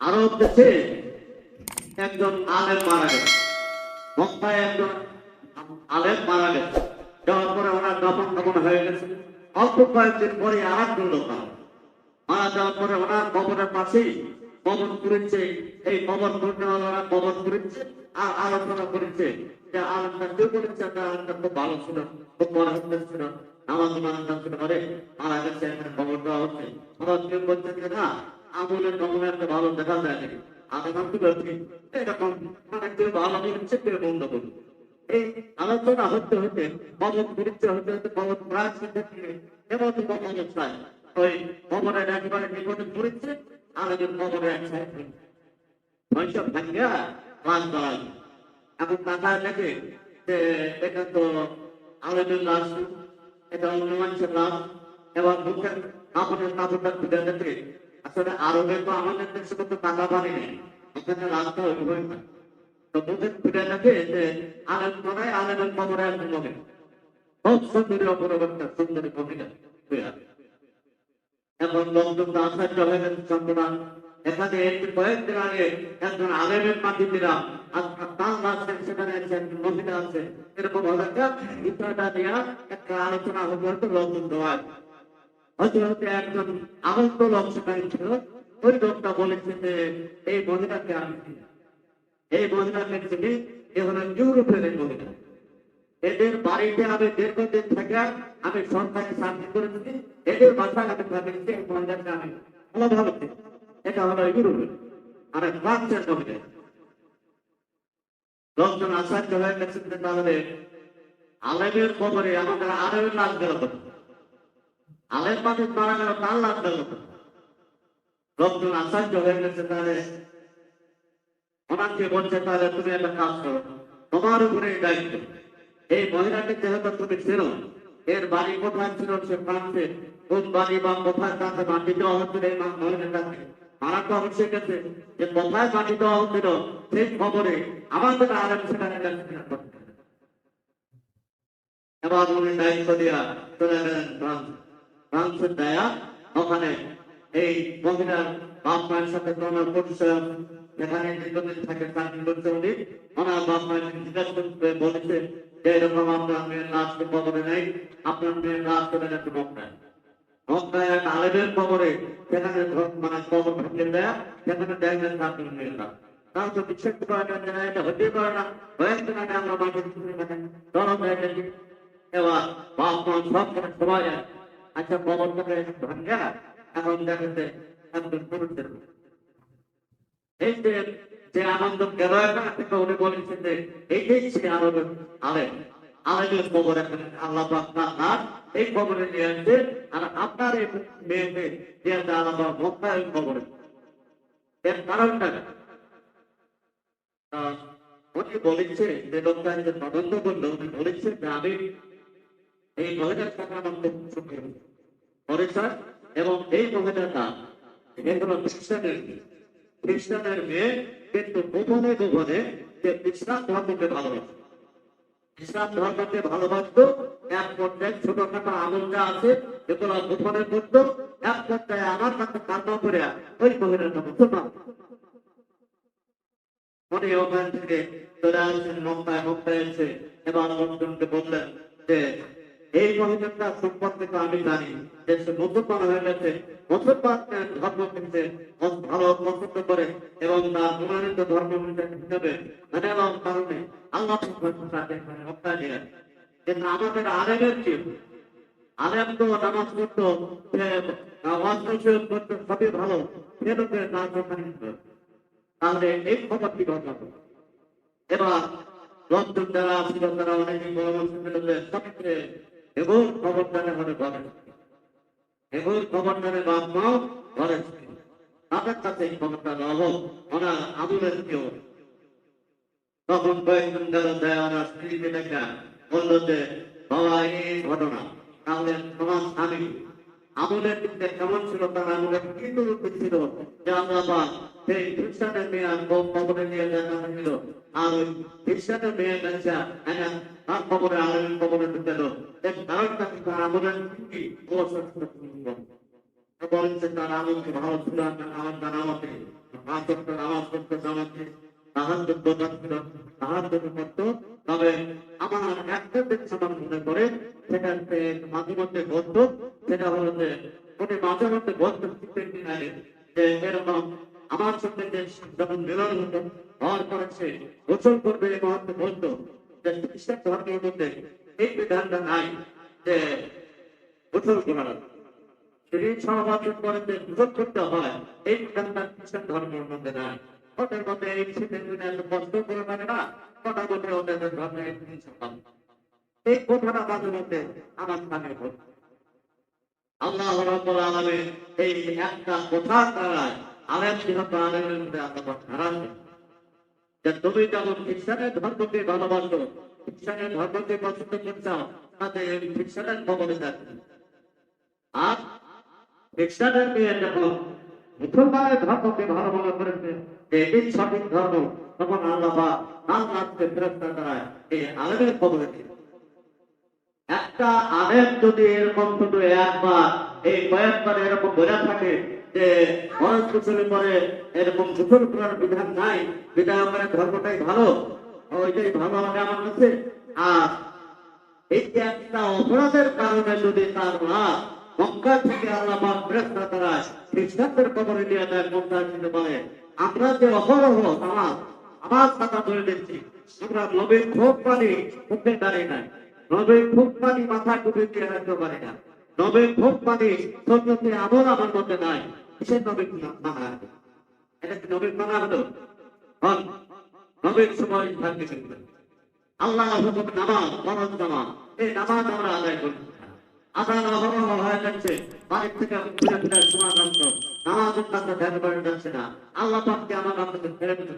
আরব দেশে একজন আলেম মারা গেছে, মক্কায় একজন আলেম মারা গেছে। যাওয়ার পরে ওনার দাফন কাফন হয়ে গেছে। অল্প কয়েকদিন পরে আর একজন লোক মারা যাওয়ার পরে ওনার কবরের পাশেই কবর করেছে। এই কবর করতে ওরা কবর করেছে আর আলোচনা করেছে যে আলোচনা কেউ করেছে আলোচনা খুব ভালো ছিল, খুব মনে ছিল, নামাজ মানা ছিল, করে মারা গেছে, এখানে কবর দেওয়া হচ্ছে। আবার কেউ বলছে যে না, আমলের কবরে একটা ভালো দেখা যায় নাকি, আলোচনা কি বলছি এরকম, মানে কেউ ভালো বলছে, কেউ বন্ধ করছে। এই আলোচনা হতে হতে কবর করেছে, হতে হতে কবর প্রায় এমন কবর অবস্থায় ওই কবরের একেবারে বিপদে পড়েছে, আলোচনা কবরে এক সাইড ওইসব ভাঙ্গা লাশ করা। এখন তাকায় দেখে যে এটা তো আলোচনার লাশ, এটা অন্য মানুষের লাশ। এবং মুখের কাপড়ের কাপড়টা খুলে দেখে আসলে আরবে তো আমাদের দেশে তো টাকা পানি নেই, ওখানে লাশটা ওইভাবে না। তো মুখের খুলে দেখে যে আলেম করায় আলেমের কবরে একজন মহিলা, খুব সুন্দরী অপরবর্তী সুন্দরী মহিলা হয়ে আছে। এখন লোকজন আশ্চর্য হয়ে গেছে চন্দ্রনা। এখানে কয়েকদিন আগে একজন আলেমের মাটি দিলাম, তার রাস্তায় সেখানে একজন মহিলা আছে, এরকম বিষয়টা নিয়ে একটা আলোচনা হতে হতো লোকজন দেওয়ার হতে হতে একজন আহত লোক সেখানে ছিল। ওই লোকটা বলেছে যে এই মহিলাকে আমি চিনি, এই মহিলাকে চিনি, এ হলো ইউরোপের এই মহিলা। এদের বাড়িতে আমি দীর্ঘদিন থেকে আমি সরকারি চাকরি করেছি, এদের বাসায় আমি ভাবিছি এই মহিলাকে আমি ভালোভাবে চিনি। এটা হলো ইউরোপের আর ফ্রান্সের মহিলা। লোকজন আশ্চর্য হয়ে গেছেন যে তাহলে আলেমের খবরে আমাদের আলেমের লাশ গেল, আলেম মানুষ মারা গেল, তার লাশ গেল। লোকজন আশ্চর্য হয়ে গেছে। তাহলে ওনাকে বলছে তাহলে তুমি একটা কাজ করো, তোমার উপরে দায়িত্ব, এই মহিলাকে যেহেতু তুমি ছিল, এর বাড়ি কোথায় ছিল সে ফ্রান্সে, কোন বাড়ি বা কোথায় তাকে মাটি দেওয়া হচ্ছিল এই মহিলাটাকে মারা তো অবশ্যই গেছে, যে কোথায় মাটি দেওয়া হচ্ছিল সেই খবরে আমাদের আলেম সেখানে এবার উনি দায়িত্ব দেওয়া চলে গেলেন ফ্রান্স। ফ্রান্সের দেয়া ওখানে এই মহিলার বাপ মায়ের সাথে তোমার পরিচয়, যেখানে দীর্ঘদিন থাকে চাকরি করছে উনি, ওনার বাপ মায়ের জিজ্ঞাসা করতে বলেছে যে এরকম আপনার মেয়ের লাশকে কবরে নেই, আপনার মেয়ের লাশ চলে গেছে মক্কায়। মক্কায় এক আলেমের কবরে, সেখানে মানে কবর ভাঙিয়ে দেয়া, সেখানে দেখলেন আপনার মেয়ের লাশ। তাও তো বিশ্বাস করা যায় না, এটা হতেই পারে না, কয়েকদিন আগে আমরা মাঠে দরদ হয়ে গেছি। এবার বাপ মা সব করে সবাই আচ্ছা কবরটাকে ভাঙ্গা এখন দেখেছে একজন পুরুষের এই যে আনন্দ গেল থেকে উনি বলেছেন যে এইটাই সে আনন্দ আলেম, আলেমের খবর এখন আল্লাহ আপনার এই খবরে নিয়ে আসছে, আর আপনার এই মেয়েকে নিয়ে আসছে আল্লাহ মক্কায় খবরে। এর কারণটা উনি বলেছে যে লোকটা যে তদন্ত করলো, উনি বলেছে যে আমি এই মহিলার সাথে আমার পরিচয়, এবং এই মহিলাটা এগুলো খ্রিস্টানের মেয়ে, কিন্তু গোপনে গোপনে যে ইসলাম ধর্মকে ভালোবাসে, ইসলাম ধর্মকে ভালোবাসতো। এক পর্যায়ে ছোটখাটো আমল যা আছে এগুলো গোপনে করতো, এক পর্যায়ে আমার কাছে কান্না করে ওই মহিলাটা মুসলমান। উনি ওখান থেকে চলে আসছেন মক্কায়, মক্কায় এসে এবার লোকজনকে বললেন যে এই মহিলাটা সম্পর্কে তো আমি জানি যে সে মুসলমান হয়ে গেছে, মুসলমান ধর্ম কিন্তু ভালো পছন্দ করে এবং তার প্রমাণিত ধর্ম হিসেবে এবং কারণে আল্লাহ হত্যা দিলেন। কিন্তু আমাদের আলেমের কি, আলেম তো নামাজ করতো, করতো, সবই ভালো, সেরূপে তার তাহলে এই খবর কি ঘটনা। এবার লোকজন যারা ছিল তারা অনেকেই পরামর্শ দিলে সবচেয়ে এগুলো খবরদারে ঘরে বলে, এগুলো খবরদারে বাপ মাও ঘরে তাদের কাছে এই খবরটা রব ওনার আমলের কেউ। তখন কয়েকজন যারা দেয় ওনার স্ত্রীকে দেখা বললো যে বাবা এই ঘটনা, তাহলে তোমার স্বামী আমলের দিকে কেমন ছিল, তার আমলের কি ছিল যে আমরা সেই খ্রিস্টানের মেয়ে খবরে নিয়ে দেখা হয়েছিল, আর ওই খ্রিস্টানের মেয়ে দেখা তার খবরে আলেমের খবরে ঢুকেল, এর কারণটা কিন্তু আমলের কি বলেছে তার আমলকে ভালো ছিল আমার জানা মতে পাঁচ ওয়াক্ত নামাজ পড়তো জামাতে, তাহাজ্জুদ করতো, তাহাজ্জুদ করতো। তবে আমার একটা জিনিস আমার মনে পড়ে, সেটা মাঝে মধ্যে ঘটতো, সেটা হলো যে উনি মাঝে মধ্যে ঘটতো কিছুদিন আগে, যে এরকম আমার সঙ্গে যে যখন মিলন হতো, হওয়ার পরে সে গোসল করবে এই মুহূর্তে বলতো যে খ্রিস্টান ধর্মের মধ্যে এই বিধানটা নাই যে গোসল করার, তিনি সমাবর্তন করেন যে গোসল করতে হয়, এই বিধানটা খ্রিস্টান ধর্মের মধ্যে নাই। ওদের মধ্যে এই শীতের দিনে এত কষ্ট করে মানে না, ওটার মধ্যে ওদের ধর্মের এই জিনিস হয়। এই কথাটা মাঝে মধ্যে আমার কানে পড়তো। আল্লাহ রাব্বুল আলামিন এই একটা কথার দ্বারাই আলেম যেহেতু আলেমের মধ্যে আল্লাহ হারান, যে তুমি যখন খ্রিস্টানের ধর্মকে ভালোবাসো, খ্রিস্টানের ধর্মকে পছন্দ করছো, তাতে খ্রিস্টানের খবরে থাকবে। আর খ্রিস্টানের মেয়ে যখন মুসলমানের ধর্মকে ভালো মনে করেছে যে এটি সঠিক ধর্ম, তখন আল্লাহ তার রাত্রে ফেরস্তা দ্বারায় এই আলেমের খবরে দিল। একটা আলেম যদি এরকম শুধু একবার এই কয়েকবার এরকম বোঝা থাকে যে ফরজ গোসলের পরে এরকম গোসল করার বিধান নাই, বিধান করে ধর্মটাই ভালো, ওইটাই ভালো হবে আমার কাছে। আর এই যে একটা অপরাধের কারণে যদি তার রাত মক্কা থেকে আল্লাহ পাক ফেরেশতা দ্বারা খ্রিস্টানদের কবরে নিয়ে যায় পৌঁছায় দিতে পারে, আমরা যে অহরহ আমার কথা বলে দিচ্ছি, আমরা নবীর খুব পানি মুখে দাঁড়িয়ে নাই, নবীর খুব পানি মাথা টুপি দিয়ে রাখতে পারি না, নবীর খুব পানি সত্যি আমল আমার মধ্যে নাই, কিসের নবীর মানা? এটা কি নবীর মানা হলো? হন নবীর সময় থাকতে শিখবে। আল্লাহ হুকুম নামাজ, ফরজ নামাজ, এই নামাজ আমরা আদায় করি। আদান অহরহ হয়ে যাচ্ছে, বাড়ির থেকে ঘুরে ফিরে শোনা যাচ্ছে, নামাজের কাছে ধ্যান করে যাচ্ছে না, আল্লাহ পাককে আমার আপনাদের ফেরে দিতে